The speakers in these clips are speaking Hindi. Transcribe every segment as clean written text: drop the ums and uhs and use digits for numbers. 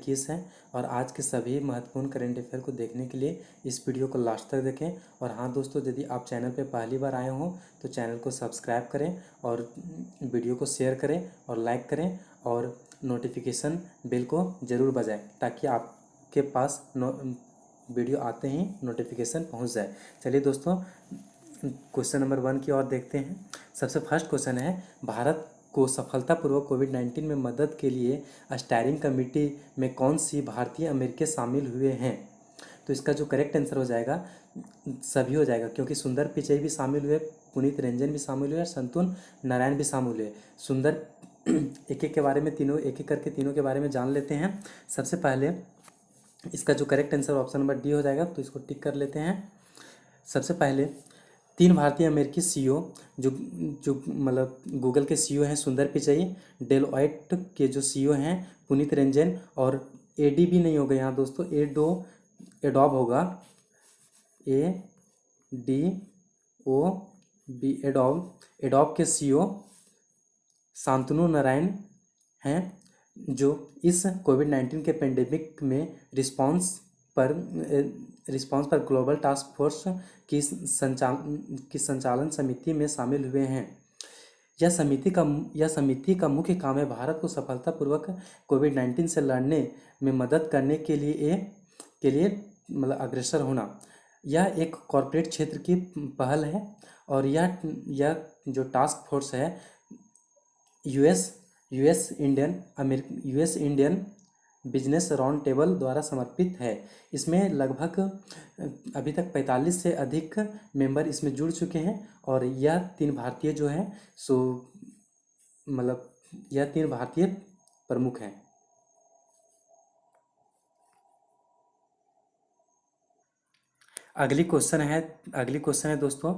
2021 है और आज के सभी महत्वपूर्ण करंट अफेयर को देखने के लिए इस वीडियो को लास्ट तक देखें। और हाँ दोस्तों, यदि आप चैनल पर पहली बार आए हों तो चैनल को सब्सक्राइब करें और वीडियो को शेयर करें और लाइक करें और नोटिफिकेशन बेल को ज़रूर बजाएं ताकि आपके पास वीडियो आते ही नोटिफिकेशन पहुंच जाए। चलिए दोस्तों, क्वेश्चन नंबर 1 की ओर देखते हैं। सबसे फर्स्ट क्वेश्चन है, भारत को सफलतापूर्वक कोविड-19 में मदद के लिए स्टीयरिंग कमेटी में कौन सी भारतीय अमेरिकी शामिल हुए हैं? तो इसका जो करेक्ट आंसर हो जाएगा, सभी हो जाएगा, क्योंकि सुंदर पिचई भी शामिल हुए, पुनीत रंजन भी शामिल हुए और संतोष नारायण भी शामिल हुए। सुंदर एक एक के बारे में तीनों एक एक करके तीनों के बारे में जान लेते हैं। सबसे पहले इसका जो correct answer option number D हो जाएगा, तो इसको टिक कर लेते हैं। सबसे पहले 3 भारतीय अमेरिकी सीईओ जो जो मतलब गूगल के सीईओ हैं सुंदर पिचई, डेलॉयट के जो सीईओ हैं पुनीत रंजन, और एडी भी नहीं होगा यहाँ दोस्तों, एडोब होगा, ADOB, एडोब के सीईओ शांतनु नारायण हैं, जो इस कोविड-19 के पेंडेमिक में रिस्पांस पर ग्लोबल टास्क फोर्स की संचालन समिति में शामिल हुए हैं। यह समिति का मुख्य काम है भारत को सफलतापूर्वक कोविड-19 से लड़ने में मदद करने के लिए मतलब अग्रसर होना। यह एक कॉरपोरेट क्षेत्र की पहल है और यह जो टास्क फोर्स है US Indian business round table द्वारा समर्पित है। इसमें लगभग अभी तक 45 से अधिक मेंबर इसमें जुड़ चुके हैं और यह 3 भारतीय जो हैं सो मतलब यह 3 भारतीय प्रमुख हैं। अगली क्वेश्चन है दोस्तों,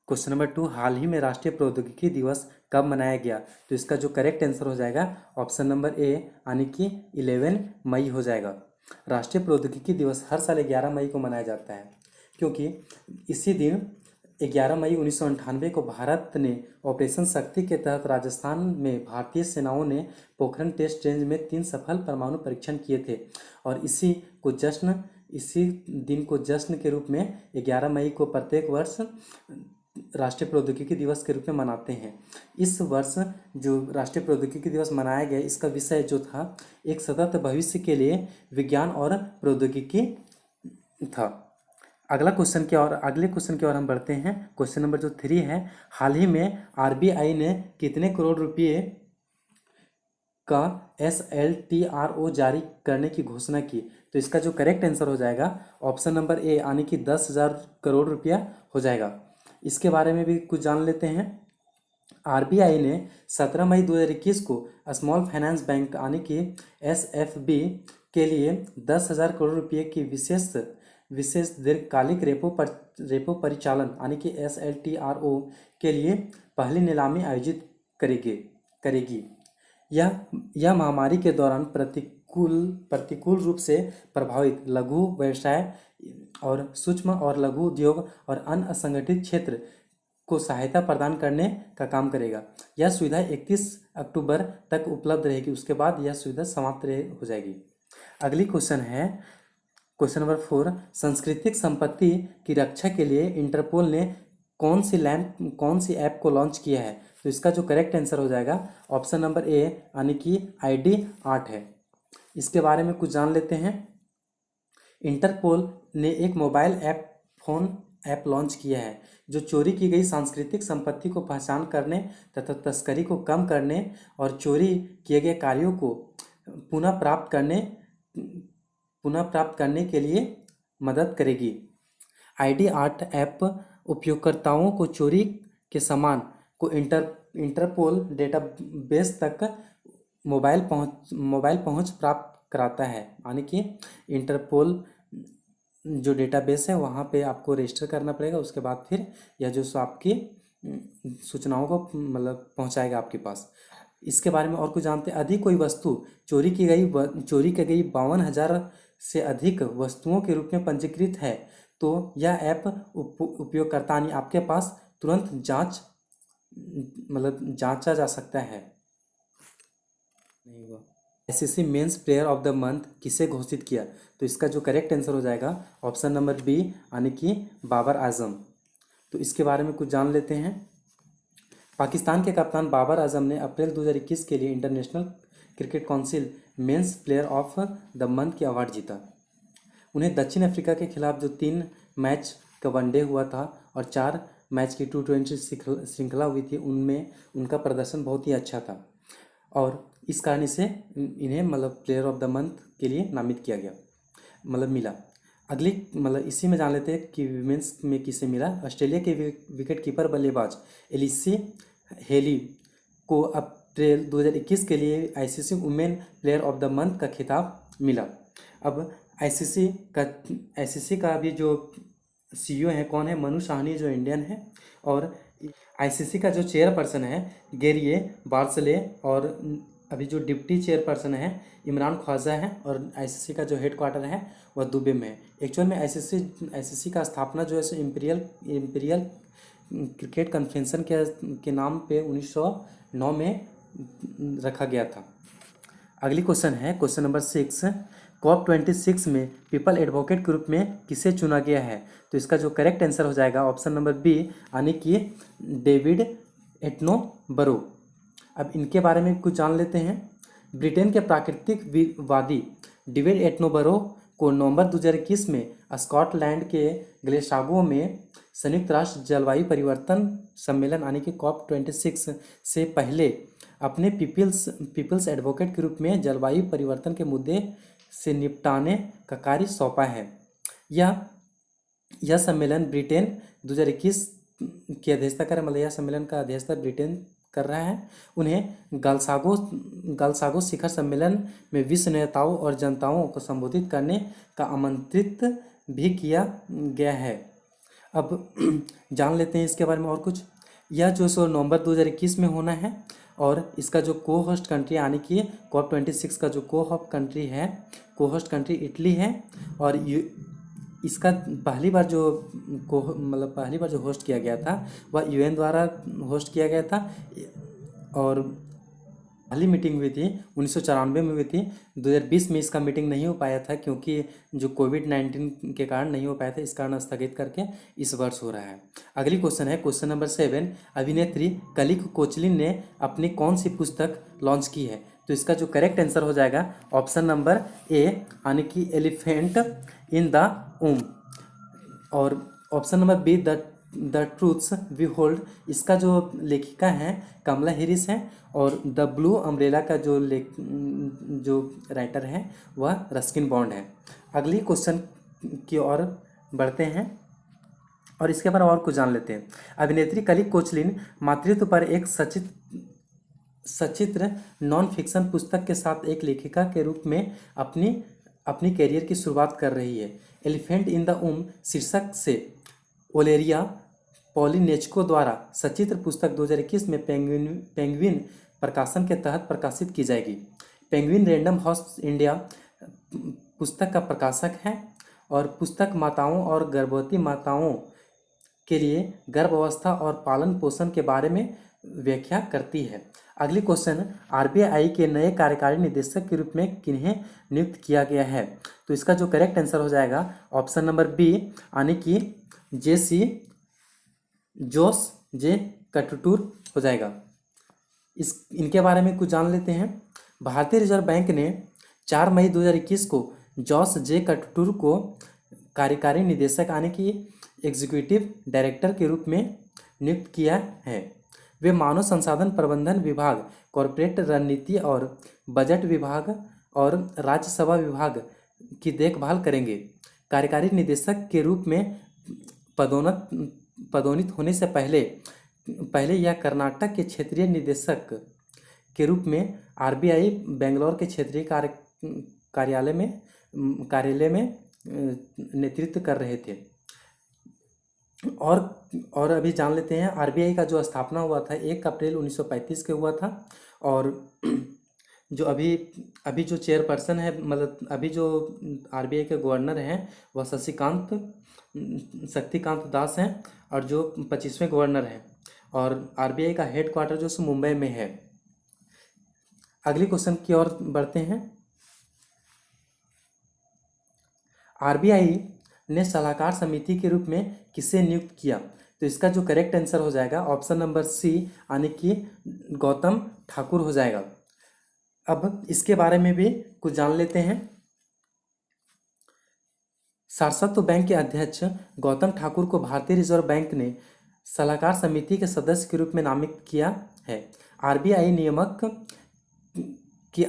क्वेश्चन नंबर 2, हाल ही में राष्ट्रीय प्रौद्योगिकी दिवस कब मनाया गया? तो इसका जो करेक्ट आंसर हो जाएगा ऑप्शन नंबर ए यानी कि 11 मई हो जाएगा। राष्ट्रीय प्रौद्योगिकी दिवस हर साल 11 मई को मनाया जाता है, क्योंकि इसी दिन 11 मई 1998 को भारत ने ऑपरेशन शक्ति के तहत राजस्थान में भारतीय सेनाओं ने पोखरण टेस्ट रेंज में 3 सफल परमाणु परीक्षण किए थे और इसी दिन को जश्न के रूप में 11 मई को प्रत्येक वर्ष राष्ट्रीय प्रौद्योगिकी दिवस के रूप में मनाते हैं। इस वर्ष जो राष्ट्रीय प्रौद्योगिकी दिवस मनाया गया, इसका विषय जो था एक सतत भविष्य के लिए विज्ञान और प्रौद्योगिकी था। अगले क्वेश्चन की ओर हम बढ़ते हैं। क्वेश्चन नंबर जो 3 है, हाल ही में आरबीआई ने कितने करोड़ रुपये का SLTRO जारी करने की घोषणा की? तो इसका जो करेक्ट आंसर हो जाएगा ऑप्शन नंबर ए यानी कि 10,000 करोड़ रुपया हो जाएगा। इसके बारे में भी कुछ जान लेते हैं। आरबीआई ने 17 मई 2021 को स्मॉल फाइनेंस बैंक यानी कि SFB के लिए 10,000 करोड़ रुपये की विशेष दीर्घकालिक रेपो परिचालन यानी कि SLTRO के लिए पहली नीलामी आयोजित करेगी। यह महामारी के दौरान प्रतिकूल रूप से प्रभावित लघु व्यवसाय और सूक्ष्म और लघु उद्योग और अन्य असंगठित क्षेत्र को सहायता प्रदान करने का काम करेगा। यह सुविधा 31 अक्टूबर तक उपलब्ध रहेगी, उसके बाद यह सुविधा समाप्त हो जाएगी। अगली क्वेश्चन है क्वेश्चन नंबर 4, सांस्कृतिक संपत्ति की रक्षा के लिए इंटरपोल ने कौन सी ऐप को लॉन्च किया है? तो इसका जो करेक्ट आंसर हो जाएगा ऑप्शन नंबर ए यानी कि ID 8 है। इसके बारे में कुछ जान लेते हैं। इंटरपोल ने एक मोबाइल फोन ऐप लॉन्च किया है जो चोरी की गई सांस्कृतिक संपत्ति को पहचान करने तथा तस्करी को कम करने और चोरी किए गए कार्यों को पुनः प्राप्त करने के लिए मदद करेगी। ID 8 ऐप उपयोगकर्ताओं को चोरी के सामान को इंटरपोल डेटाबेस तक मोबाइल पहुंच प्राप्त कराता है, यानी कि इंटरपोल जो डेटाबेस है वहाँ पे आपको रजिस्टर करना पड़ेगा, उसके बाद फिर यह जो आपकी सूचनाओं को मतलब पहुँचाएगा आपके पास। इसके बारे में और कुछ जानते हैं। अधिक कोई वस्तु चोरी की गई 52,000 से अधिक वस्तुओं के रूप में पंजीकृत है तो यह ऐप उपयोगकर्ता यानी आपके पास तुरंत जांचा जा सकता है। नहीं हुआ। ICC men's player of the month किसे घोषित किया? तो इसका जो करेक्ट आंसर हो जाएगा ऑप्शन नंबर बी, यानी कि बाबर आजम। तो इसके बारे में कुछ जान लेते हैं। पाकिस्तान के कप्तान बाबर आजम ने अप्रैल 2021 के लिए international cricket council men's player of the month की अवार्ड जीता। उन्हें दक्षिण अफ्रीका के खिलाफ जो 3 मैच का वनडे हुआ था और 4 मैच की T20 श्रृंखला हुई थी, उनमें उनका प्रदर्शन बहुत ही अच्छा था और इस कारण से इन्हें मतलब प्लेयर ऑफ द मंथ के लिए नामित किया गया, मतलब मिला। अगली मतलब इसी में जान लेते हैं कि विमेंस में किसे मिला। ऑस्ट्रेलिया के विकेट कीपर बल्लेबाज एलिसी हेली को अप्रैल 2021 के लिए ICC women player of the month का खिताब मिला। अब आईसीसी का अभी जो सीईओ है कौन है? मनु साहनी, जो इंडियन है। और आईसीसी का जो चेयरपर्सन है गेरिये बार्सले, और अभी जो डिप्टी चेयरपर्सन है इमरान ख्वाजा है। और आईसीसी का जो हेडक्वार्टर है वह दुबई में है। एक्चुअल में आईसीसी का स्थापना जो है सो इम्पीरियल क्रिकेट कन्वेंशन के नाम पे 1909 में रखा गया था। अगली क्वेश्चन है क्वेश्चन नंबर 6। COP26 में पीपल एडवोकेट के रूप में किसे चुना गया है? तो इसका जो करेक्ट आंसर हो जाएगा ऑप्शन नंबर बी, यानी कि डेविड एटनोबरो। अब इनके बारे में कुछ जान लेते हैं। ब्रिटेन के प्राकृतिक वादी डेविड एटनोबरो को नवंबर 2021 में स्कॉटलैंड के ग्लेसागो में संयुक्त राष्ट्र जलवायु परिवर्तन सम्मेलन यानी कि COP26 से पहले अपने पीपल्स एडवोकेट के रूप में जलवायु परिवर्तन के मुद्दे से निपटाने का कार्य सौंपा है। यह सम्मेलन ब्रिटेन 2021 की अध्यक्षता कर मतलब यह सम्मेलन का अध्यक्षता ब्रिटेन कर रहा है। उन्हें गलसागो शिखर सम्मेलन में विश्व नेताओं और जनताओं को संबोधित करने का आमंत्रित भी किया गया है। अब जान लेते हैं इसके बारे में और कुछ। यह जो सो नवंबर 2021 में होना है और इसका जो को होस्ट कंट्री यानी कि COP26 का जो को होस्ट कंट्री इटली है। और इसका पहली बार जो होस्ट किया गया था वह यूएन द्वारा होस्ट किया गया था और पहली मीटिंग हुई थी 1994 में हुई थी। 2020 में इसका मीटिंग नहीं हो पाया था क्योंकि जो कोविड-19 के कारण नहीं हो पाया था, इस कारण स्थगित करके इस वर्ष हो रहा है। अगली क्वेश्चन है क्वेश्चन नंबर 7। अभिनेत्री कलिक कोचलिन ने अपनी कौन सी पुस्तक लॉन्च की है? तो इसका जो करेक्ट आंसर हो जाएगा ऑप्शन नंबर ए, यानी कि एलिफेंट इन द वूम। और option number B, the truths we hold. इसका जो लेखिका है कमला हैरिस है। और द ब्लू अम्ब्रेला का जो राइटर है वह रस्किन बॉन्ड है। अगली क्वेश्चन की ओर बढ़ते हैं और इसके बारे में और कुछ जान लेते हैं। अभिनेत्री कलिक कोचलिन मातृत्व पर एक सचित्र नॉन फिक्शन पुस्तक के साथ एक लेखिका के रूप में अपनी कैरियर की शुरुआत कर रही है। एलिफेंट इन द वूम शीर्षक से ओलेरिया पॉलिनेचको द्वारा सचित्र पुस्तक 2021 में पेंगुइन प्रकाशन के तहत प्रकाशित की जाएगी। पेंगुइन रैंडम हाउस इंडिया पुस्तक का प्रकाशक है और पुस्तक माताओं और गर्भवती माताओं के लिए गर्भावस्था और पालन पोषण के बारे में व्याख्या करती है। अगली क्वेश्चन, आरबीआई के नए कार्यकारी निदेशक के रूप में किन्हें नियुक्त किया गया है? तो इसका जो करेक्ट आंसर हो जाएगा ऑप्शन नंबर बी, यानी कि जोस जे कटटूर हो जाएगा। इनके बारे में कुछ जान लेते हैं। भारतीय रिजर्व बैंक ने 4 मई 2021 को जोस जे कटटूर को कार्यकारी निदेशक यानी कि एग्जीक्यूटिव डायरेक्टर के रूप में नियुक्त किया है। वे मानव संसाधन प्रबंधन विभाग, कॉरपोरेट रणनीति और बजट विभाग और राज्यसभा विभाग की देखभाल करेंगे। कार्यकारी निदेशक के रूप में पदोन्नत होने से पहले यह कर्नाटक के क्षेत्रीय निदेशक के रूप में आरबीआई बेंगलोर के क्षेत्रीय कार्यालय में नेतृत्व कर रहे थे। और अभी जान लेते हैं आरबीआई का जो स्थापना हुआ था 1 अप्रैल 1935 के हुआ था। और जो अभी जो चेयरपर्सन है मतलब अभी जो आरबीआई के गवर्नर हैं वह शक्तिकांत दास हैं और जो 25वें गवर्नर हैं। और आरबीआई का हेडक्वार्टर जो मुंबई में है। अगली क्वेश्चन की ओर बढ़ते हैं। आरबीआई ने सलाहकार समिति के रूप में किसे नियुक्त किया? तो इसका जो करेक्ट आंसर हो जाएगा ऑप्शन नंबर सी, यानी कि गौतम ठाकुर हो जाएगा। अब इसके बारे में भी कुछ जान लेते हैं। सारस्वत बैंक के अध्यक्ष गौतम ठाकुर को भारतीय रिजर्व बैंक ने सलाहकार समिति के सदस्य के रूप में नामित किया है। आरबीआई नियामक की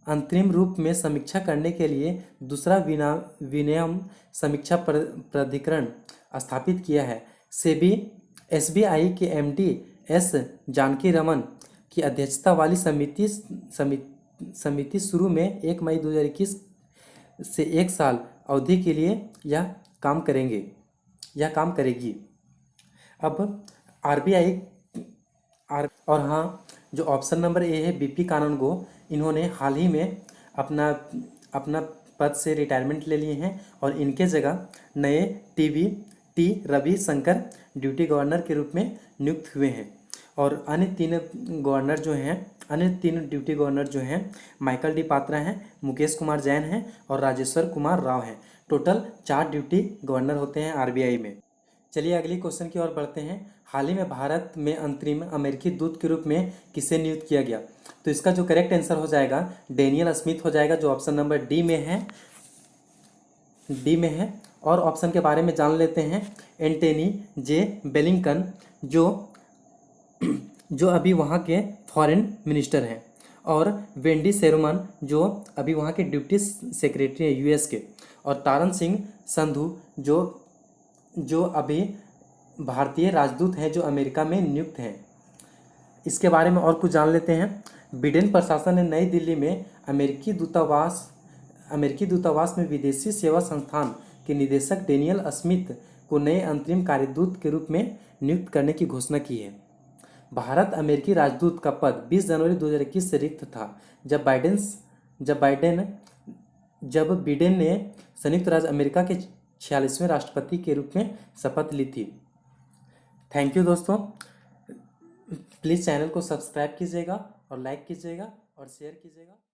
अंतरिम रूप में समीक्षा करने के लिए दूसरा विनियम समीक्षा प्राधिकरण स्थापित किया है। सेबी एसबीआई के एमडी एस जानकी रमन की अध्यक्षता वाली समिति शुरू में 1 मई 2021 से 1 साल अवधि के लिए यह काम करेगी। अब आरबीआई और हाँ, जो ऑप्शन नंबर ए है बीपी कानूनगो, इन्होंने हाल ही में अपना पद से रिटायरमेंट ले लिए हैं और इनके जगह नए टी रवि शंकर ड्यूटी गवर्नर के रूप में नियुक्त हुए हैं। और अन्य तीन ड्यूटी गवर्नर जो हैं माइकल डी पात्रा हैं, मुकेश कुमार जैन हैं और राजेश्वर कुमार राव हैं। टोटल 4 ड्यूटी गवर्नर होते हैं आरबीआई में। चलिए अगली क्वेश्चन की ओर बढ़ते हैं। हाल ही में भारत में अंतरिम अमेरिकी दूत के रूप में किसे नियुक्त किया गया? तो इसका जो करेक्ट आंसर हो जाएगा डेनियल स्मिथ हो जाएगा, जो ऑप्शन नंबर डी में है। और ऑप्शन के बारे में जान लेते हैं। एंटनी जे बेलिंगकन, जो अभी वहाँ के फॉरेन मिनिस्टर हैं, और वेंडी शेरमन, जो अभी वहाँ के डिप्टी सेक्रेटरी हैं यूएस के, और तारन सिंह संधू, जो अभी भारतीय राजदूत हैं जो अमेरिका में नियुक्त हैं। इसके बारे में और कुछ जान लेते हैं। बिडेन प्रशासन ने नई दिल्ली में अमेरिकी दूतावास में विदेशी सेवा संस्थान के निदेशक डेनियल स्मिथ को नए अंतरिम कार्यदूत के रूप में नियुक्त करने की घोषणा की है। भारत अमेरिकी राजदूत का पद 20 जनवरी 2021 से रिक्त था, जब बिडेन ने संयुक्त राज्य अमेरिका के 46वें राष्ट्रपति के रूप में शपथ ली थी। थैंक यू दोस्तों। प्लीज़ चैनल को सब्सक्राइब कीजिएगा और लाइक कीजिएगा और शेयर कीजिएगा।